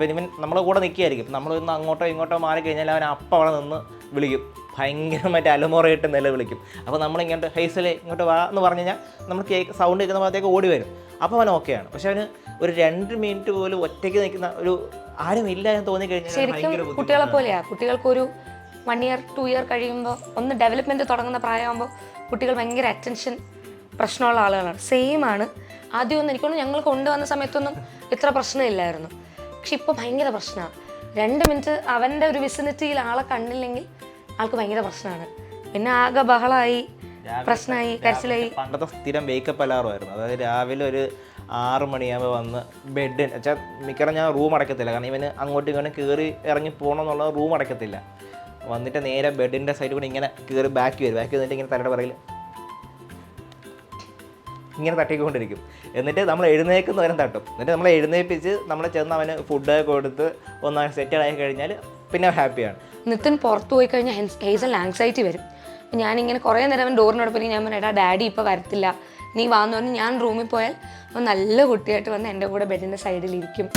ഇപ്പം ഇവൻ നമ്മളെ കൂടെ നിൽക്കുകയായിരിക്കും, നമ്മളൊന്ന് അങ്ങോട്ടോ ഇങ്ങോട്ടോ മാറി കഴിഞ്ഞാൽ അവൻ അപ്പം അവിടെ നിന്ന് വിളിക്കും, ഭയങ്കരമായിട്ട് അലമുറയിട്ട് നിലവിളിക്കും. അപ്പോൾ നമ്മളിങ്ങോട്ട് ഹൈസലേ ഇങ്ങോട്ട് വാ എന്ന് പറഞ്ഞു കഴിഞ്ഞാൽ നമ്മൾ സൗണ്ട് കേൾക്കുന്ന ഭാഗത്തേക്ക് ഓടി വരും. അപ്പോൾ അവൻ ഓക്കെയാണ്. പക്ഷെ അവന് ഒരു 2 മിനിറ്റ് പോലും ഒറ്റയ്ക്ക് നിൽക്കുന്ന ഒരു ആരും ഇല്ല എന്ന് തോന്നിക്കഴിഞ്ഞാൽ ശരിക്കും കുട്ടികളെ പോലെയാണ്. കുട്ടികൾക്കൊരു 1 ഇയർ 2 ഇയർ കഴിയുമ്പോൾ ഒന്ന് ഡെവലപ്മെൻറ്റ് തുടങ്ങുന്ന പ്രായമാകുമ്പോൾ കുട്ടികൾ ഭയങ്കര അറ്റൻഷൻ പ്രശ്നമുള്ള ആളുകളാണ്. സെയിം ആണ്. ആദ്യമൊന്നും എനിക്കൊന്നും ഞങ്ങൾ കൊണ്ടുവന്ന സമയത്തൊന്നും ഇത്ര പ്രശ്നമില്ലായിരുന്നു. പക്ഷെ ഇപ്പോൾ ഭയങ്കര പ്രശ്നമാണ്. 2 മിനിറ്റ് അവൻ്റെ ഒരു വിസിനിറ്റിയിൽ ആളെ കണ്ടില്ലെങ്കിൽ ആൾക്ക് ഭയങ്കര പ്രശ്നമാണ്. പിന്നെ ആകെ ബഹളമായി, പ്രശ്നമായി, കരച്ചിലായി. പണ്ടത്തെ സ്ഥിരം വേക്കപ്പ് അലാറമായിരുന്നു. അതായത് രാവിലെ ഒരു 6 മണിയാകുമ്പോൾ വന്ന് ബെഡ് വെച്ചാൽ മിക്കവാറും ഞാൻ റൂം അടയ്ക്കത്തില്ല, കാരണം ഇവന് അങ്ങോട്ടും ഇങ്ങോട്ടും കയറി ഇറങ്ങി പോകണമെന്നുള്ള റൂം അടയ്ക്കത്തില്ല. വന്നിട്ട് നേരെ ബെഡിൻ്റെ സൈഡിൽ കൂടെ ഇങ്ങനെ കയറി ബാക്ക് വന്നിട്ട് ഇങ്ങനെ തലയുടെ പറയിൽ ഇങ്ങനെ തട്ടിക്കൊണ്ടിരിക്കും. എന്നിട്ട് നമ്മൾ എഴുന്നേക്കുന്നവരും തട്ടും. എന്നിട്ട് നമ്മൾ എഴുന്നേൽപ്പിച്ച് നമ്മൾ ചെന്ന് അവന് ഫുഡൊക്കെ കൊടുത്ത് ഒന്നാണ് സെറ്റഡ് ആയി കഴിഞ്ഞാൽ പിന്നെ ഹാപ്പിയാണ്. നിതിൻ പുറത്ത് പോയി കഴിഞ്ഞാൽ ഹേസൽ ആങ്സൈറ്റി വരും. ഞാനിങ്ങനെ കുറേ നേരം അവൻ ഡോറിനോട് പോയി ഞാൻ പറഞ്ഞു, ഡാഡി ഇപ്പോൾ വരത്തില്ല, നീ വാന്ന് പറഞ്ഞ് ഞാൻ റൂമിൽ പോയാൽ അവൻ നല്ല കുട്ടിയായിട്ട് വന്ന് എൻ്റെ കൂടെ ബെഡിൻ്റെ സൈഡിലിരിക്കും.